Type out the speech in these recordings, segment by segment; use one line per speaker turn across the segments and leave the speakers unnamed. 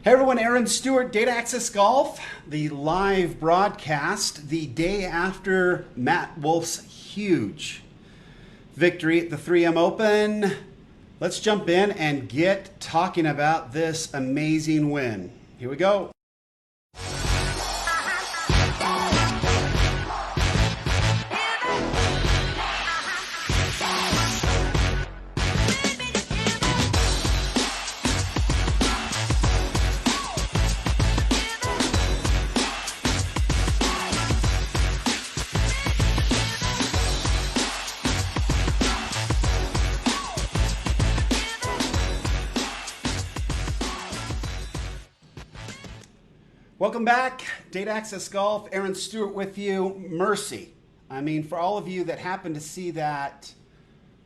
Hey everyone, Aaron Stewart, Data Access Golf, the live broadcast the day after Matt Wolff's huge victory at the 3M Open. Let's jump in and get talking about this amazing win. Here we go. Welcome back, Data Access Golf. Aaron Stewart with you. Mercy. I mean, for all of you that happened to see that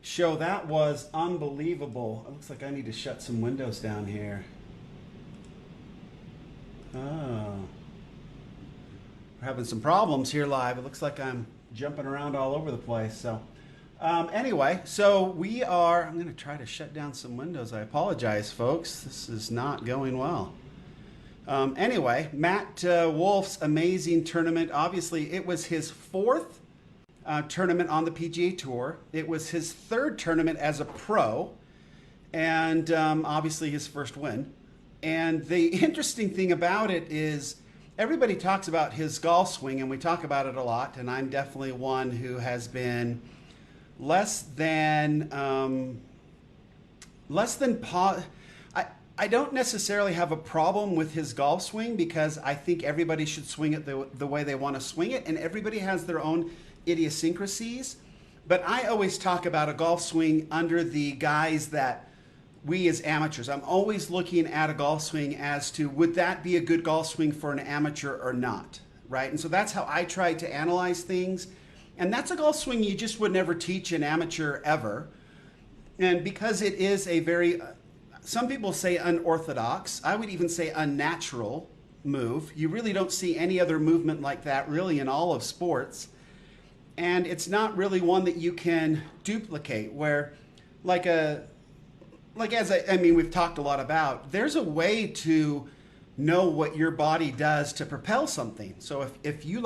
show, that was unbelievable. It looks like I need to shut some windows down here. Oh. We're having some problems here live. It looks like I'm jumping around all over the place. So anyway, I'm going to try to shut down some windows. I apologize, folks. This is not going well. Anyway, Matt Wolff's amazing tournament. Obviously, it was his fourth tournament on the PGA Tour. It was his third tournament as a pro, and obviously his first win. And the interesting thing about it is everybody talks about his golf swing, and we talk about it a lot, and I'm definitely one who has been I don't necessarily have a problem with his golf swing because I think everybody should swing it the way they want to swing it, and everybody has their own idiosyncrasies. But I always talk about a golf swing under the guise that we as amateurs, I'm always looking at a golf swing as to would that be a good golf swing for an amateur or not, right? And so that's how I try to analyze things. And that's a golf swing you just would never teach an amateur ever. And because it is a very... some people say unorthodox. I would even say unnatural move. You really don't see any other movement like that really in all of sports. And it's not really one that you can duplicate where we've talked a lot about, there's a way to know what your body does to propel something. So if you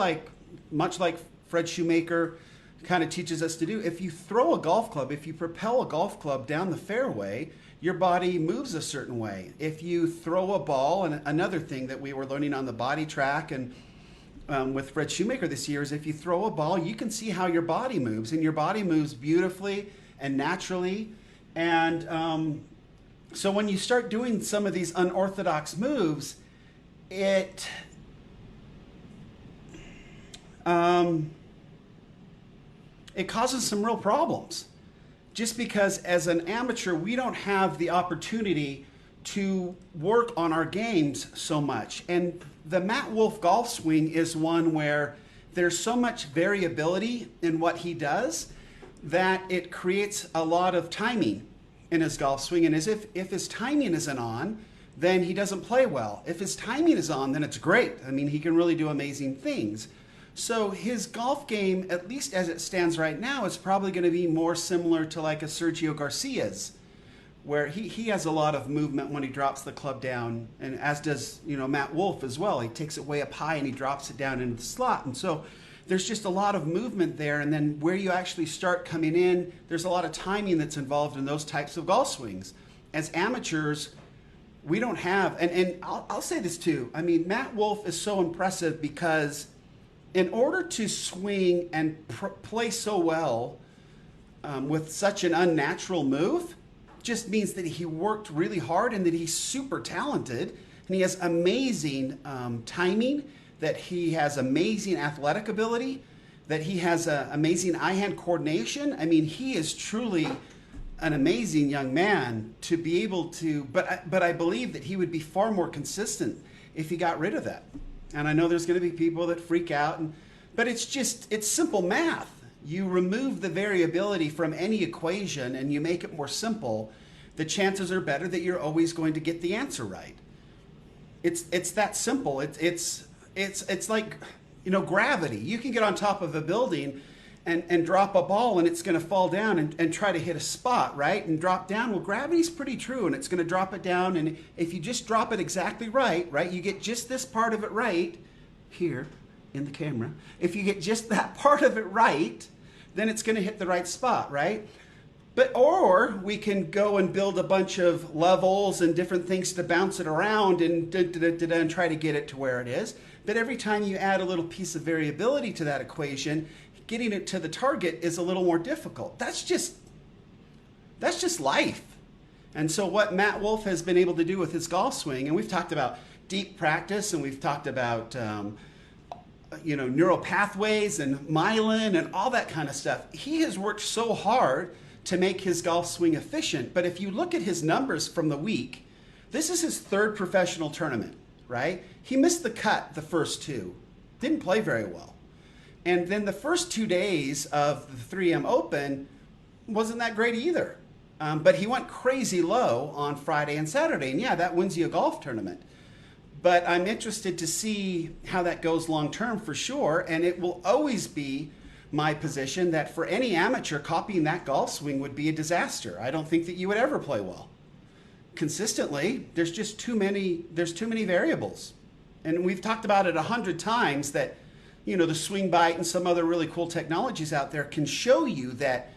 much like Fred Shoemaker kind of teaches us to do, if you throw a golf club, if you propel a golf club down the fairway, your body moves a certain way. If you throw a ball, and another thing that we were learning on the body track and with Fred Shoemaker this year is if you throw a ball, you can see how your body moves, and your body moves beautifully and naturally. And so when you start doing some of these unorthodox moves, it causes some real problems. Just because as an amateur, we don't have the opportunity to work on our games so much. And the Matt Wolff golf swing is one where there's so much variability in what he does that it creates a lot of timing in his golf swing. And as if his timing isn't on, then he doesn't play well. If his timing is on, then it's great. I mean, he can really do amazing things. So his golf game, at least as it stands right now, is probably going to be more similar to like a Sergio Garcia's, where he has a lot of movement when he drops the club down, and as does Matt Wolff as well. He takes it way up high and he drops it down into the slot, and so there's just a lot of movement there. And then where you actually start coming in, there's a lot of timing that's involved in those types of golf swings. As amateurs, we don't have, and I'll say this too. I mean, Matt Wolff is so impressive because in order to swing and play so well with such an unnatural move, just means that he worked really hard and that he's super talented and he has amazing timing, that he has amazing athletic ability, that he has amazing eye-hand coordination. I mean, he is truly an amazing young man to be able to, but I believe that he would be far more consistent if he got rid of that. And I know there's going to be people that freak out, but it's simple math. You remove the variability from any equation and you make it more simple, the chances are better that you're always going to get the answer right. It's that simple. It's like gravity. You can get on top of a building and drop a ball and it's going to fall down and try to hit a spot, right? And drop down. Well, gravity's pretty true and it's going to drop it down. And if you just drop it exactly right, you get just this part of it right here in the camera. If you get just that part of it right, then it's going to hit the right spot, right? Or we can go and build a bunch of levels and different things to bounce it around and try to get it to where it is. But every time you add a little piece of variability to that equation, getting it to the target is a little more difficult. That's just life. And so what Matt Wolff has been able to do with his golf swing, and we've talked about deep practice, and we've talked about neural pathways and myelin and all that kind of stuff. He has worked so hard to make his golf swing efficient. But if you look at his numbers from the week, this is his third professional tournament, right? He missed the cut the first two, didn't play very well. And then the first 2 days of the 3M Open wasn't that great either. But he went crazy low on Friday and Saturday. And yeah, that wins you a golf tournament. But I'm interested to see how that goes long term for sure. And it will always be my position that for any amateur, copying that golf swing would be a disaster. I don't think that you would ever play well. Consistently, there's too many variables. And we've talked about it 100 times that, the swing bite and some other really cool technologies out there can show you that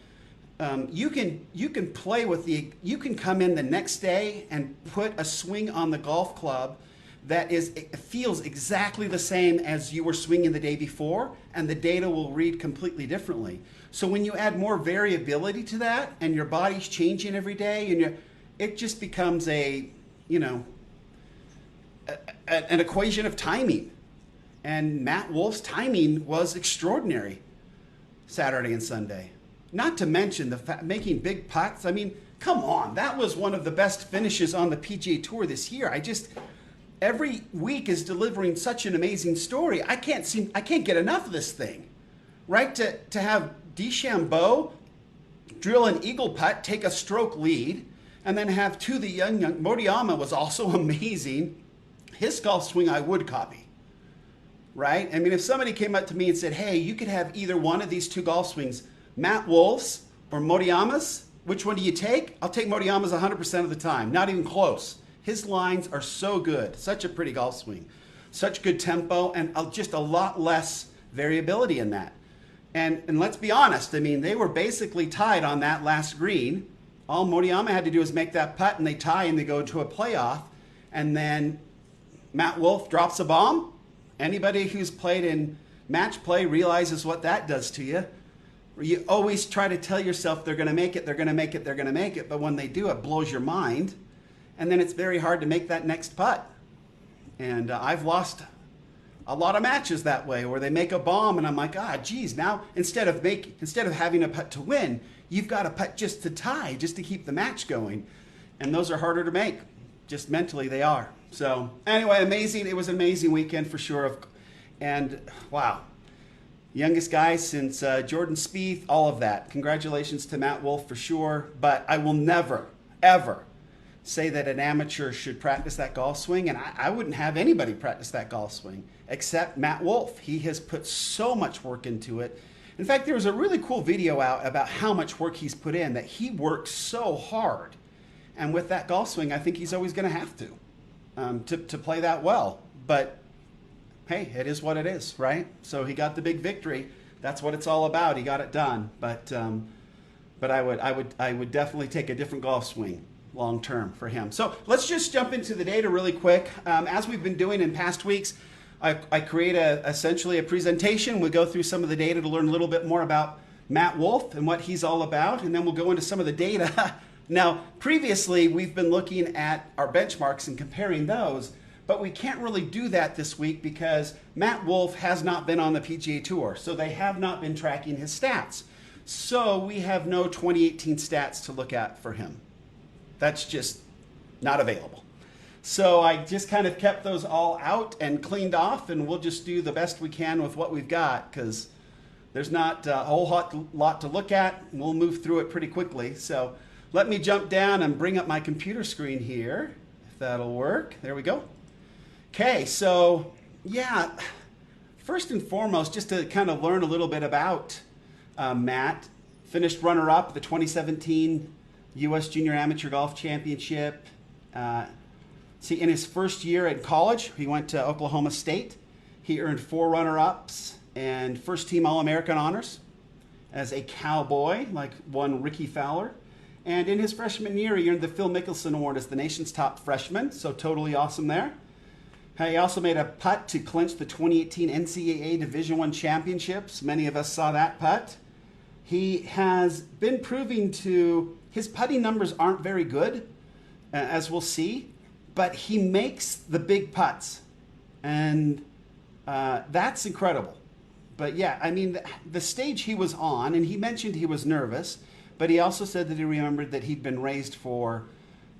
you can play with you can come in the next day and put a swing on the golf club that feels exactly the same as you were swinging the day before, and the data will read completely differently. So when you add more variability to that, and your body's changing every day, and it just becomes an equation of timing. And Matt Wolff's timing was extraordinary Saturday and Sunday. Not to mention making big putts. I mean, come on, that was one of the best finishes on the PGA Tour this year. Every week is delivering such an amazing story. I can't get enough of this thing, right? To have DeChambeau drill an eagle putt, take a stroke lead, and then have the young Moriyama was also amazing. His golf swing I would copy, right? I mean, if somebody came up to me and said, "Hey, you could have either one of these two golf swings, Matt Wolff's or Moriyama's. Which one do you take?" I'll take Moriyama's 100% of the time, not even close. His lines are so good, such a pretty golf swing, such good tempo, and just a lot less variability in that. And let's be honest, I mean, they were basically tied on that last green. All Moriyama had to do is make that putt, and they tie, and they go to a playoff. And then Matt Wolff drops a bomb. Anybody who's played in match play realizes what that does to you. You always try to tell yourself they're going to make it, they're going to make it, they're going to make it, but when they do, it blows your mind. And then it's very hard to make that next putt. And I've lost a lot of matches that way where they make a bomb and I'm like, geez, now instead of having a putt to win, you've got a putt just to tie, just to keep the match going. And those are harder to make. Just mentally they are. So anyway, amazing. It was an amazing weekend for sure. And wow, youngest guy since Jordan Spieth, all of that. Congratulations to Matt Wolff for sure. But I will never, ever say that an amateur should practice that golf swing, and I wouldn't have anybody practice that golf swing except Matt Wolff. He has put so much work into it. In fact, there was a really cool video out about how much work he's put in, that he worked so hard. And with that golf swing, I think he's always going to have to play that well. But hey, it is what it is, right? So he got the big victory. That's what it's all about. He got it done. But I would definitely take a different golf swing long term for him. So let's just jump into the data really quick. As we've been doing in past weeks, I create essentially a presentation. We go through some of the data to learn a little bit more about Matt Wolff and what he's all about, and then we'll go into some of the data. Now, previously, we've been looking at our benchmarks and comparing those, but we can't really do that this week because Matt Wolff has not been on the PGA Tour, so they have not been tracking his stats. So we have no 2018 stats to look at for him. That's just not available. So I just kind of kept those all out and cleaned off, and we'll just do the best we can with what we've got because there's not a whole lot to look at. We'll move through it pretty quickly. So let me jump down and bring up my computer screen here, if that'll work. There we go. Okay, so yeah, first and foremost, just to kind of learn a little bit about Matt finished runner-up at the 2017 U.S. Junior Amateur Golf Championship. In his first year at college, he went to Oklahoma State. He earned 4 runner-ups and first-team All-American honors as a cowboy, like one Ricky Fowler. And in his freshman year, he earned the Phil Mickelson Award as the nation's top freshman, so totally awesome there. He also made a putt to clinch the 2018 NCAA Division I championships. Many of us saw that putt. He has been proving his putting numbers aren't very good, as we'll see, but he makes the big putts, and that's incredible. But yeah, I mean, the stage he was on, and he mentioned he was nervous, but he also said that he remembered that he'd been raised for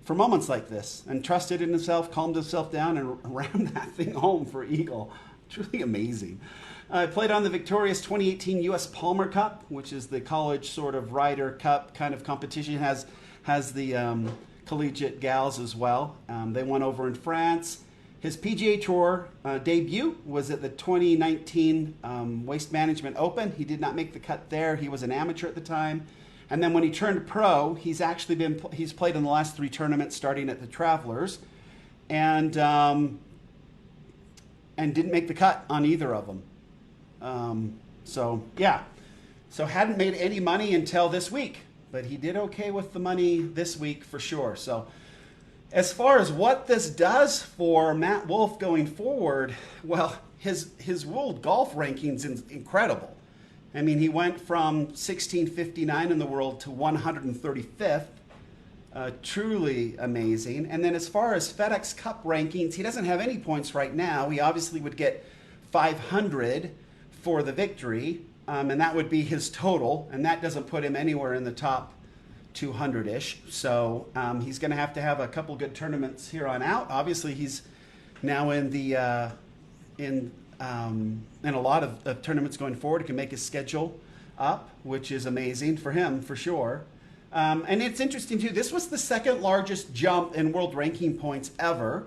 moments like this and trusted in himself, calmed himself down, and rammed that thing home for eagle. Truly amazing. Played on the victorious 2018 U.S. Palmer Cup, which is the college sort of Ryder Cup kind of competition. Has the collegiate gals as well. They won over in France. His PGA Tour debut was at the 2019 Waste Management Open. He did not make the cut there. He was an amateur at the time. And then when he turned pro, he's played in the last 3 tournaments, starting at the Travelers, and didn't make the cut on either of them. So hadn't made any money until this week, but he did okay with the money this week for sure. So as far as what this does for Matt Wolff going forward, well, his world golf ranking's incredible. I mean, he went from 1659 in the world to 135th. Truly amazing. And then as far as FedEx Cup rankings, he doesn't have any points right now. He obviously would get 500 for the victory, and that would be his total, and that doesn't put him anywhere in the top 200-ish. So he's going to have a couple good tournaments here on out. Obviously, he's now in the in a lot of tournaments going forward. He can make his schedule up, which is amazing for him, for sure. And it's interesting, too. This was the second largest jump in world ranking points ever.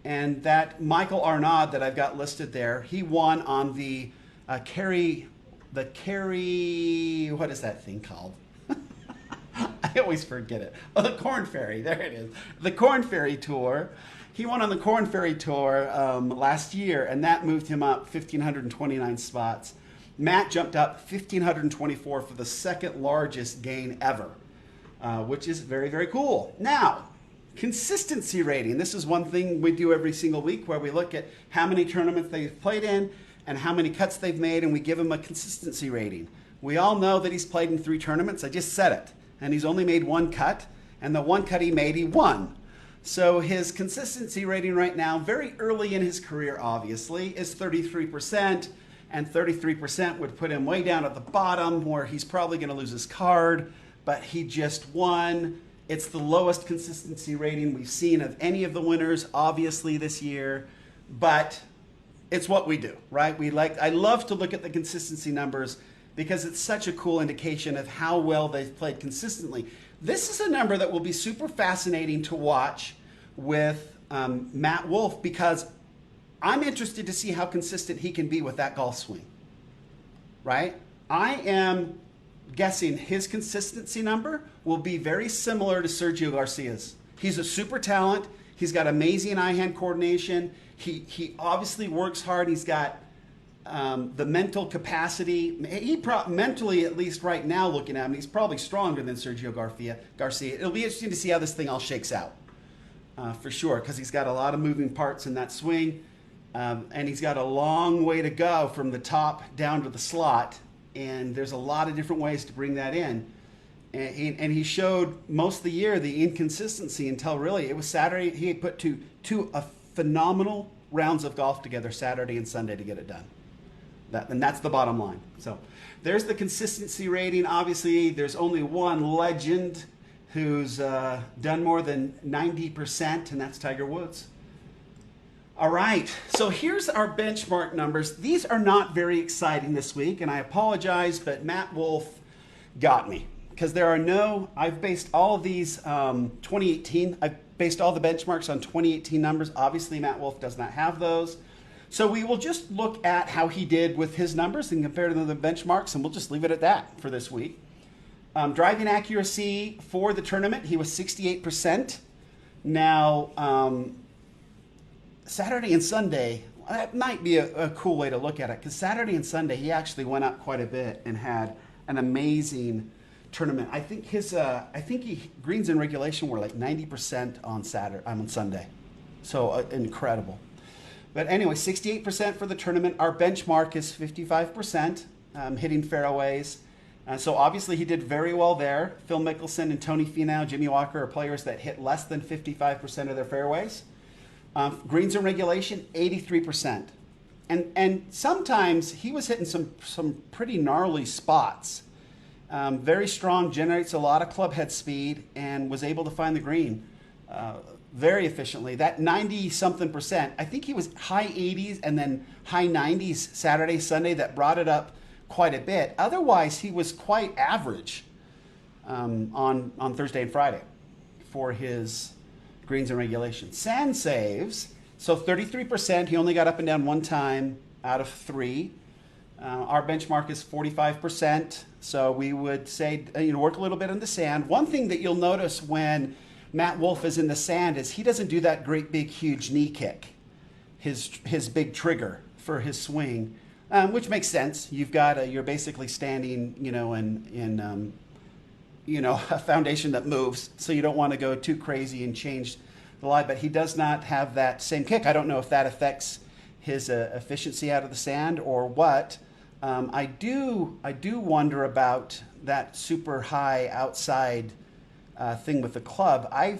And that Michael Arnaud that I've got listed there, he won on the what is that thing called? I always forget it. Oh, the Corn Ferry. There it is. The Corn Ferry Tour. He won on the Corn Ferry Tour last year, and that moved him up 1,529 spots. Matt jumped up 1,524 for the second largest gain ever, which is very, very cool. Now, consistency rating. This is one thing we do every single week where we look at how many tournaments they've played in and how many cuts they've made, and we give him a consistency rating. We all know that he's played in 3 tournaments. I just said it. And he's only made 1 cut, and the 1 cut he made, he won. So his consistency rating right now, very early in his career, obviously, is 33%, and 33% would put him way down at the bottom where he's probably going to lose his card, but he just won. It's the lowest consistency rating we've seen of any of the winners, obviously, this year, but it's what we do, right? I love to look at the consistency numbers because it's such a cool indication of how well they've played consistently. This is a number that will be super fascinating to watch with Matt Wolff, because I'm interested to see how consistent he can be with that golf swing, right? I am guessing his consistency number will be very similar to Sergio Garcia's. He's a super talent. He's got amazing eye-hand coordination. He obviously works hard. He's got the mental capacity. Mentally, at least right now, looking at him, he's probably stronger than Sergio Garcia. It'll be interesting to see how this thing all shakes out, for sure, because he's got a lot of moving parts in that swing, and he's got a long way to go from the top down to the slot, and there's a lot of different ways to bring that in. And he showed most of the year the inconsistency until really it was Saturday. He had put two phenomenal rounds of golf together Saturday and Sunday to get it done. And that's the bottom line. So there's the consistency rating. Obviously, there's only one legend who's done more than 90%, and that's Tiger Woods. All right, so here's our benchmark numbers. These are not very exciting this week, and I apologize, but Matt Wolff got me. Because I've based all of these 2018, I've based all the benchmarks on 2018 numbers. Obviously, Matt Wolff does not have those. So we will just look at how he did with his numbers and compare to the benchmarks, and we'll just leave it at that for this week. Driving accuracy for the tournament, he was 68%. Now, Saturday and Sunday, that might be a cool way to look at it, because Saturday and Sunday he actually went up quite a bit and had an amazing tournament. I think greens in regulation were like 90% on Sunday, so incredible. But anyway, 68% for the tournament. Our benchmark is 55%, hitting fairways. So obviously he did very well there. Phil Mickelson and Tony Finau, Jimmy Walker are players that hit less than 55% of their fairways. Greens in regulation, 83%. And sometimes he was hitting some pretty gnarly spots. Very strong, generates a lot of club head speed, and was able to find the green very efficiently. That 90-something%, I think he was high 80s and then high 90s Saturday, Sunday, that brought it up quite a bit. Otherwise, he was quite average on Thursday and Friday for his greens and regulation. Sand saves, so 33%. He only got up and down one time out of 3. Our benchmark is 45%, so we would say work a little bit in the sand. One thing that you'll notice when Matt Wolff is in the sand is he doesn't do that great big huge knee kick, his big trigger for his swing, which makes sense. You're basically standing in a foundation that moves, so you don't want to go too crazy and change the lie. But he does not have that same kick. I don't know if that affects his efficiency out of the sand or what. I do wonder about that super high outside thing with the club. I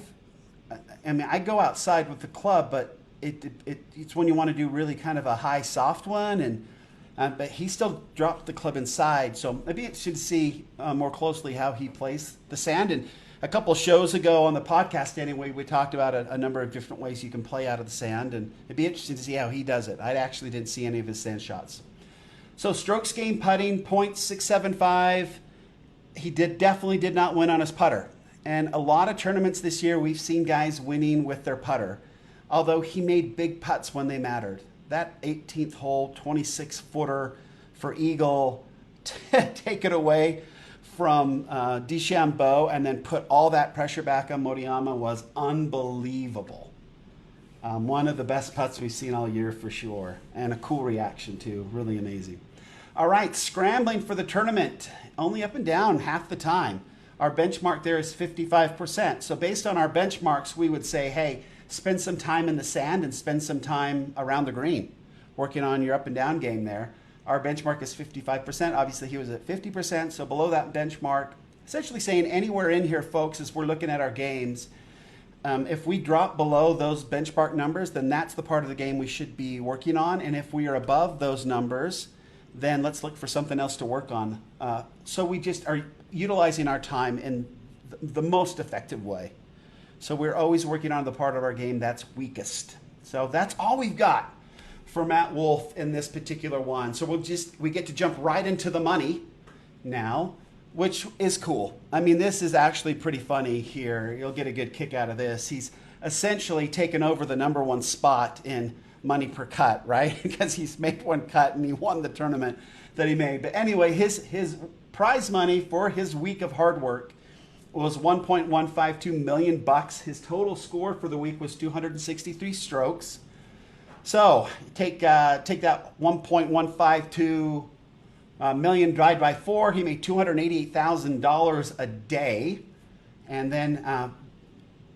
go outside with the club, but it's when you want to do really kind of a high soft one, and but he still dropped the club inside. So I'd be interested to see more closely how he plays the sand. And a couple shows ago on the podcast anyway, we talked about a number of different ways you can play out of the sand, and it'd be interesting to see how he does it. I actually didn't see any of his sand shots. So strokes gained putting, .675. He definitely did not win on his putter. And a lot of tournaments this year, we've seen guys winning with their putter, although he made big putts when they mattered. That 18th hole, 26-footer for eagle, take it away from DeChambeau and then put all that pressure back on Moriyama was unbelievable. One of the best putts we've seen all year for sure, and a cool reaction too, really amazing. All right, scrambling for the tournament, only up and down half the time. Our benchmark there is 55%. So based on our benchmarks, we would say, hey, spend some time in the sand and spend some time around the green, working on your up and down game there. Our benchmark is 55%. Obviously, he was at 50%, so below that benchmark. Essentially saying anywhere in here, folks, as we're looking at our games, if we drop below those benchmark numbers, then that's the part of the game we should be working on. And if we are above those numbers, then let's look for something else to work on. So we just are utilizing our time in the most effective way. So we're always working on the part of our game that's weakest. So that's all we've got for Matt Wolff in this particular one. So we get to jump right into the money now, which is cool. I mean, this is actually pretty funny here. You'll get a good kick out of this. He's essentially taken over the number one spot in money per cut, right? Because he's made one cut and he won the tournament that he made. But anyway, his prize money for his week of hard work was $1.152 million. His total score for the week was 263 strokes. So take that 1.152 million divided by 4. He made $288,000 a day. And then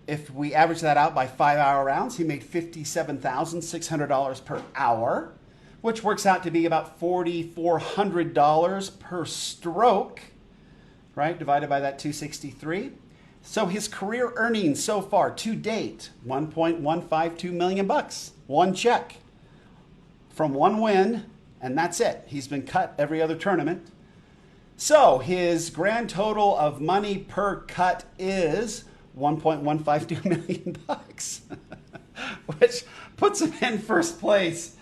if we average that out by 5-hour rounds, he made $57,600 per hour, which works out to be about $4,400 per stroke, right? Divided by that 263. So his career earnings so far to date, $1.152 million. One check from one win, and that's it. He's been cut every other tournament. So his grand total of money per cut is $1.152 million, which puts him in first place.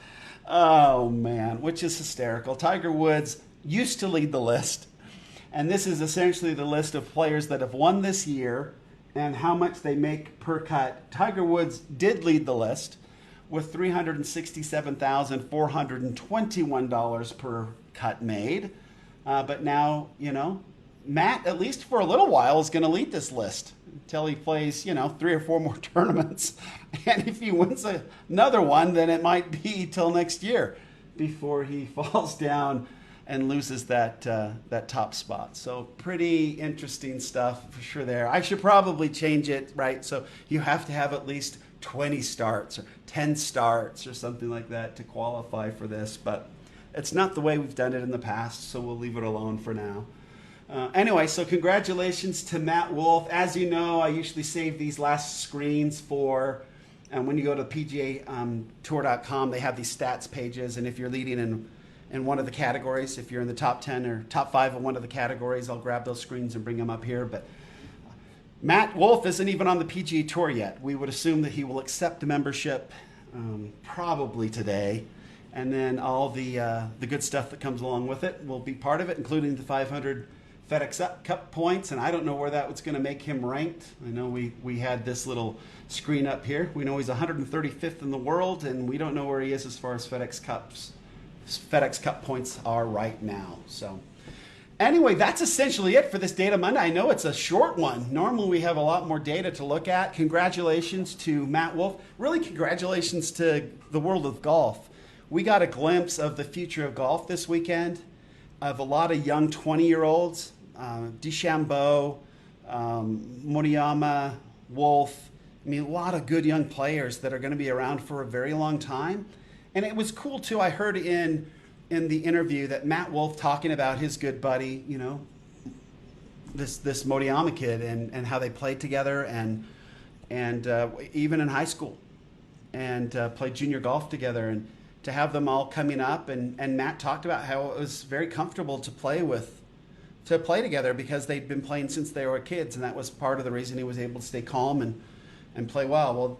Oh man, which is hysterical. Tiger Woods used to lead the list, and this is essentially the list of players that have won this year and how much they make per cut. Tiger Woods did lead the list with $367,421 per cut made. But now, Matt, at least for a little while, is going to lead this list until he plays, 3 or 4 more tournaments. And if he wins another one, then it might be till next year before he falls down and loses that top spot. So pretty interesting stuff for sure there. I should probably change it, right? So you have to have at least 20 starts or 10 starts or something like that to qualify for this. But it's not the way we've done it in the past, so we'll leave it alone for now. Anyway, so congratulations to Matt Wolff. As you know, I usually save these last screens for, and when you go to PGAtour.com, they have these stats pages, and if you're leading in one of the categories, if you're in the top 10 or top 5 in one of the categories, I'll grab those screens and bring them up here. But Matt Wolff isn't even on the PGA Tour yet. We would assume that he will accept the membership probably today. And then all the good stuff that comes along with it will be part of it, including the 500 FedEx Cup points. And I don't know where that was going to make him ranked. I know we had this little screen up here. We know he's 135th in the world, and we don't know where he is as far as FedEx Cup points are right now. So anyway, that's essentially it for this Data Monday. I know it's a short one. Normally we have a lot more data to look at. Congratulations to Matt Wolff. Really congratulations to the world of golf. We got a glimpse of the future of golf this weekend, of a lot of young 20-year-olds, DeChambeau, Moriyama, Wolff. I mean, a lot of good young players that are going to be around for a very long time. And it was cool, too. I heard in the interview that Matt Wolff talking about his good buddy, this Moriyama kid and how they played together and even in high school and played junior golf together. And to have them all coming up, and Matt talked about how it was very comfortable to play together because they'd been playing since they were kids, and that was part of the reason he was able to stay calm and play well. Well,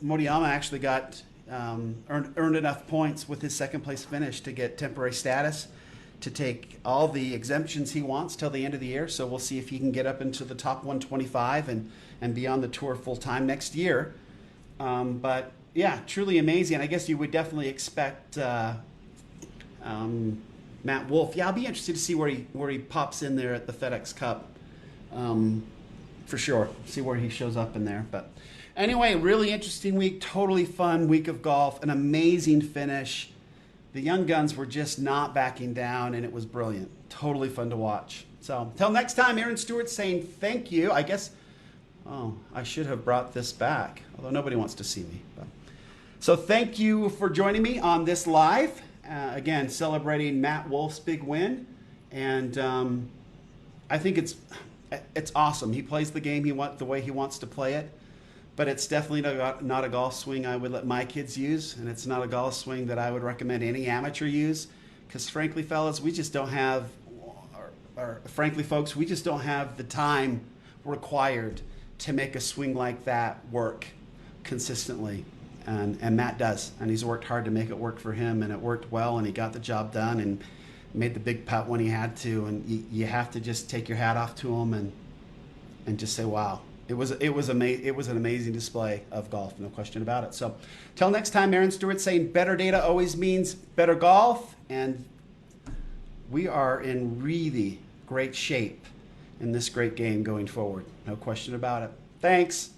Moriyama actually got earned enough points with his second place finish to get temporary status to take all the exemptions he wants till the end of the year. So we'll see if he can get up into the top 125 and be on the tour full time next year. But yeah, truly amazing. I guess you would definitely expect Matt Wolff. Yeah, I'll be interested to see where he pops in there at the FedEx Cup, for sure. See where he shows up in there. But anyway, really interesting week. Totally fun week of golf. An amazing finish. The young guns were just not backing down, and it was brilliant. Totally fun to watch. So until next time, Aaron Stewart saying thank you. I guess. Oh, I should have brought this back, although nobody wants to see me. So thank you for joining me on this live. Again, celebrating Matt Wolff's big win. And I think it's awesome. He plays the game the way he wants to play it. But it's definitely not a golf swing I would let my kids use. And it's not a golf swing that I would recommend any amateur use. Because frankly, fellas, we just don't have, or frankly, folks, we just don't have the time required to make a swing like that work consistently. And Matt does, and he's worked hard to make it work for him, and it worked well, and he got the job done and made the big putt when he had to. And you have to just take your hat off to him and just say, wow, it was an amazing display of golf, no question about it. So till next time, Aaron Stewart saying better data always means better golf, and we are in really great shape in this great game going forward, no question about it. Thanks.